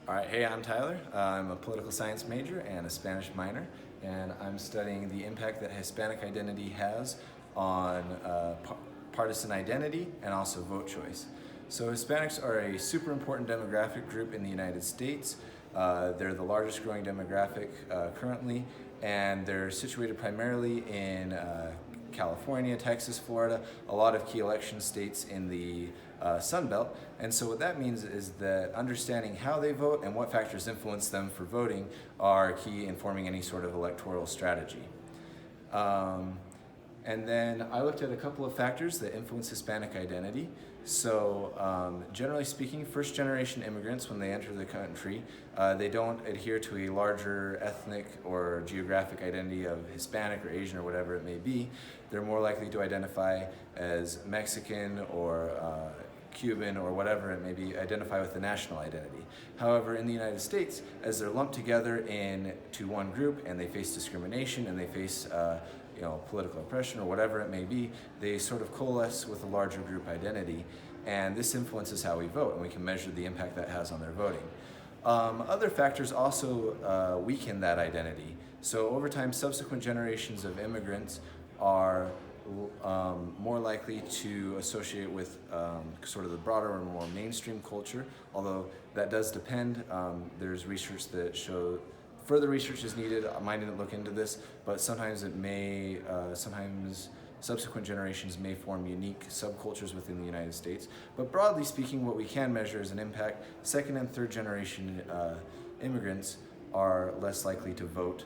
All right, hey, I'm Tyler. I'm a political science major and a Spanish minor, and I'm studying the impact that Hispanic identity has on partisan identity and also vote choice. So Hispanics are a super important demographic group in the United States. They're the largest growing demographic currently, and they're situated primarily in California, Texas, Florida, a lot of key election states in the Sun Belt. And so what that means is that understanding how they vote and what factors influence them for voting are key in forming any sort of electoral strategy. And then I looked at a couple of factors that influence Hispanic identity. So generally speaking, first generation immigrants, when they enter the country, they don't adhere to a larger ethnic or geographic identity of Hispanic or Asian or whatever it may be. They're more likely to identify as Mexican or Cuban or whatever it may be, identify with the national identity. However, in the United States, as they're lumped together into one group and they face discrimination and they face political oppression or whatever it may be, they sort of coalesce with a larger group identity, and this influences how we vote, and we can measure the impact that has on their voting. Other factors also weaken that identity. So over time, subsequent generations of immigrants are more likely to associate with sort of the broader or more mainstream culture, although that does depend. There's research that shows further research is needed. I didn't look into this, but sometimes it may, sometimes subsequent generations may form unique subcultures within the United States. But broadly speaking, what we can measure is an impact. Second and third generation immigrants are less likely to vote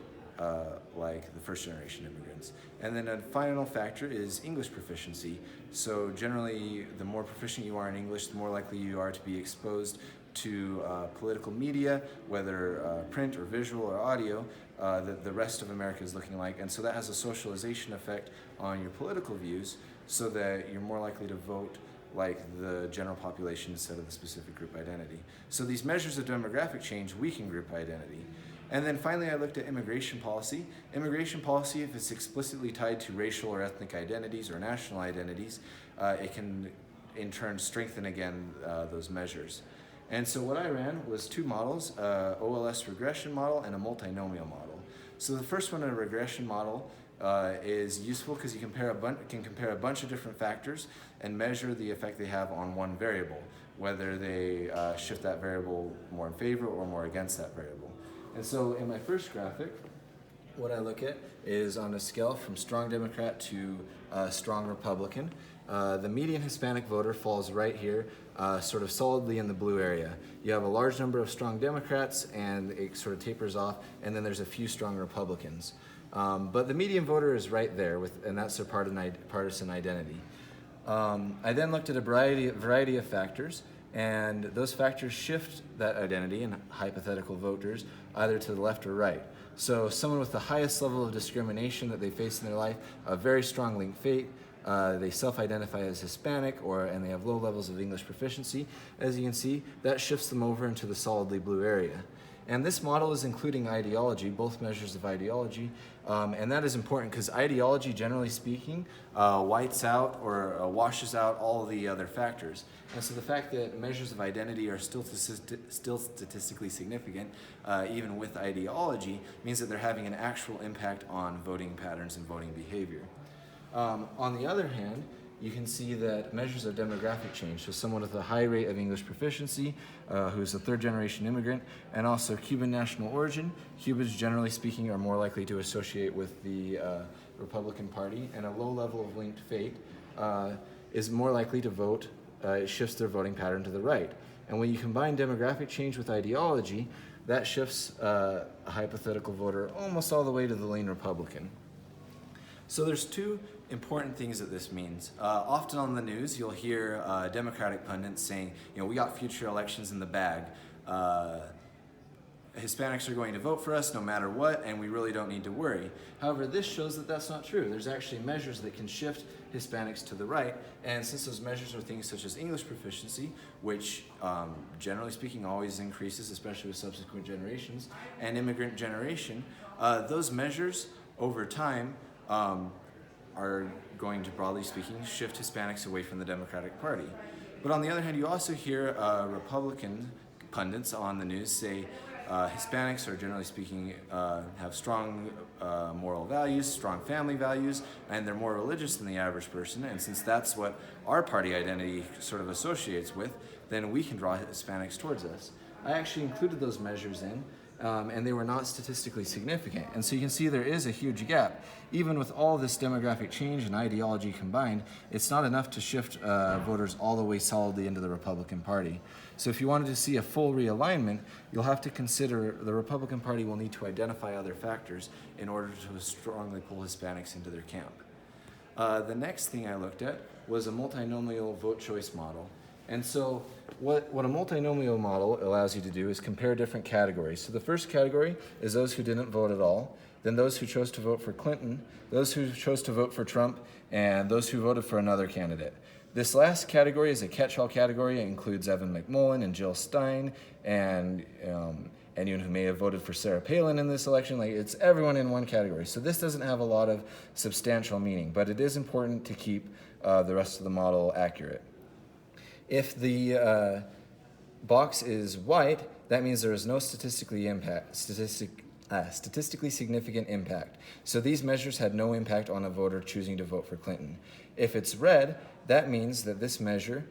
like the first generation immigrants. And then a final factor is English proficiency. So generally, the more proficient you are in English, the more likely you are to be exposed to political media, whether print or visual or audio, that the rest of America is looking like. And so that has a socialization effect on your political views, so that you're more likely to vote like the general population instead of the specific group identity. So these measures of demographic change weaken group identity. And then finally, I looked at immigration policy. Immigration policy, if it's explicitly tied to racial or ethnic identities or national identities, it can in turn strengthen again those measures. And so what I ran was two models, OLS regression model and a multinomial model. So the first one, a regression model, is useful because you can compare a bunch of different factors and measure the effect they have on one variable, whether they shift that variable more in favor or more against that variable. And so in my first graphic, what I look at is on a scale from strong Democrat to strong Republican. The median Hispanic voter falls right here, sort of solidly in the blue area. You have a large number of strong Democrats, and it sort of tapers off, and then there's a few strong Republicans. But the median voter is right there, and that's their partisan identity. I then looked at a variety of factors, and those factors shift that identity in hypothetical voters either to the left or right. So someone with the highest level of discrimination that they face in their life, a very strong linked fate, they self-identify as Hispanic and they have low levels of English proficiency. As you can see, that shifts them over into the solidly blue area. And this model is including ideology, both measures of ideology, and that is important because ideology, generally speaking, whites out or washes out all the other factors. And so the fact that measures of identity are still statistically significant, even with ideology, means that they're having an actual impact on voting patterns and voting behavior. On the other hand, you can see that measures of demographic change, so someone with a high rate of English proficiency, who's a third generation immigrant, and also Cuban national origin. Cubans, generally speaking, are more likely to associate with the Republican Party, and a low level of linked fate is more likely to vote, it shifts their voting pattern to the right. And when you combine demographic change with ideology, that shifts a hypothetical voter almost all the way to the lean Republican. So there's two important things that this means. Often on the news, you'll hear Democratic pundits saying, we got future elections in the bag. Hispanics are going to vote for us no matter what, and we really don't need to worry. However, this shows that that's not true. There's actually measures that can shift Hispanics to the right, and since those measures are things such as English proficiency, which generally speaking always increases, especially with subsequent generations, and immigrant generation, those measures over time are going to, broadly speaking, shift Hispanics away from the Democratic Party. But on the other hand, you also hear Republican pundits on the news say Hispanics are generally speaking have strong moral values, strong family values, and they're more religious than the average person. And since that's what our party identity sort of associates with, then we can draw Hispanics towards us. I actually included those measures in, and they were not statistically significant. And so you can see there is a huge gap. Even with all this demographic change and ideology combined, it's not enough to shift voters all the way solidly into the Republican Party. So if you wanted to see a full realignment, you'll have to consider the Republican Party will need to identify other factors in order to strongly pull Hispanics into their camp. The next thing I looked at was a multinomial vote choice model. And so what a multinomial model allows you to do is compare different categories. So the first category is those who didn't vote at all, then those who chose to vote for Clinton, those who chose to vote for Trump, and those who voted for another candidate. This last category is a catch-all category. It includes Evan McMullin and Jill Stein, and anyone who may have voted for Sarah Palin in this election. Like, it's everyone in one category. So this doesn't have a lot of substantial meaning, but it is important to keep the rest of the model accurate. If the box is white, that means there is no statistically significant impact. So these measures had no impact on a voter choosing to vote for Clinton. If it's red, that means that this measure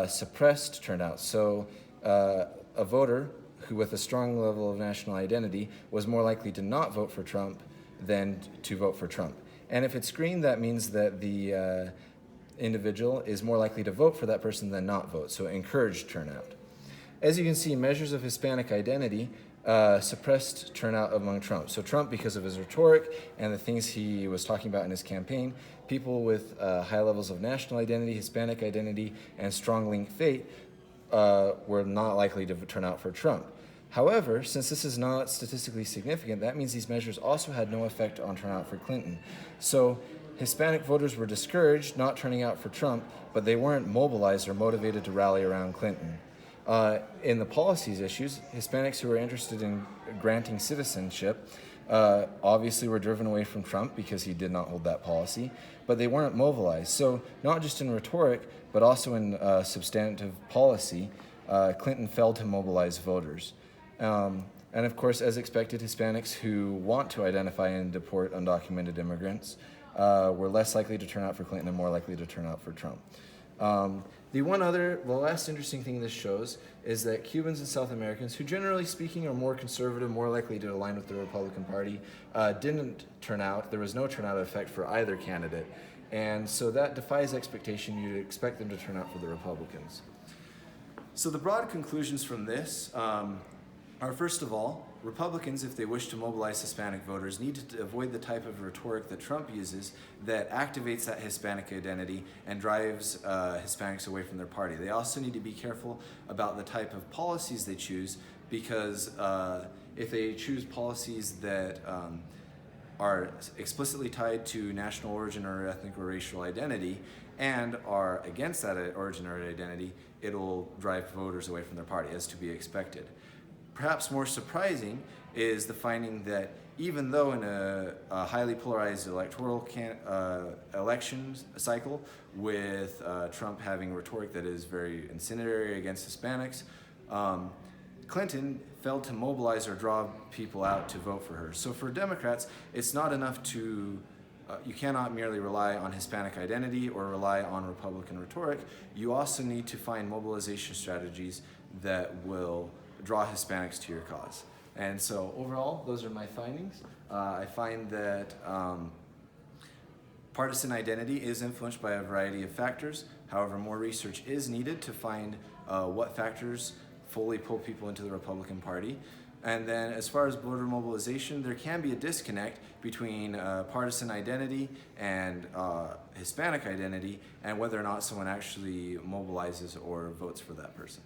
suppressed turnout. So a voter who with a strong level of national identity was more likely to not vote for Trump than to vote for Trump. And if it's green, that means that the individual is more likely to vote for that person than not vote, so encouraged turnout. As you can see, measures of Hispanic identity suppressed turnout among Trump. So Trump, because of his rhetoric and the things he was talking about in his campaign, people with high levels of national identity, Hispanic identity, and strong linked faith were not likely to turn out for Trump. However, since this is not statistically significant, that means these measures also had no effect on turnout for Clinton. So Hispanic voters were discouraged, not turning out for Trump, but they weren't mobilized or motivated to rally around Clinton. In the policies issues, Hispanics who were interested in granting citizenship obviously were driven away from Trump because he did not hold that policy, but they weren't mobilized. So not just in rhetoric, but also in substantive policy, Clinton failed to mobilize voters. And of course, as expected, Hispanics who want to identify and deport undocumented immigrants were less likely to turn out for Clinton and more likely to turn out for Trump. The last interesting thing this shows is that Cubans and South Americans, who generally speaking are more conservative, more likely to align with the Republican Party, didn't turn out. There was no turnout effect for either candidate. And so that defies expectation. You'd expect them to turn out for the Republicans. So the broad conclusions from this are, first of all, Republicans, if they wish to mobilize Hispanic voters, need to avoid the type of rhetoric that Trump uses that activates that Hispanic identity and drives Hispanics away from their party. They also need to be careful about the type of policies they choose, because if they choose policies that are explicitly tied to national origin or ethnic or racial identity and are against that origin or identity, it'll drive voters away from their party, as to be expected. Perhaps more surprising is the finding that even though in a highly polarized electoral election cycle, with Trump having rhetoric that is very incendiary against Hispanics, Clinton failed to mobilize or draw people out to vote for her. So for Democrats, it's not enough to, you cannot merely rely on Hispanic identity or rely on Republican rhetoric. You also need to find mobilization strategies that will draw Hispanics to your cause. And so overall, those are my findings. I find that partisan identity is influenced by a variety of factors. However, more research is needed to find what factors fully pull people into the Republican Party. And then as far as voter mobilization, there can be a disconnect between partisan identity and Hispanic identity and whether or not someone actually mobilizes or votes for that person.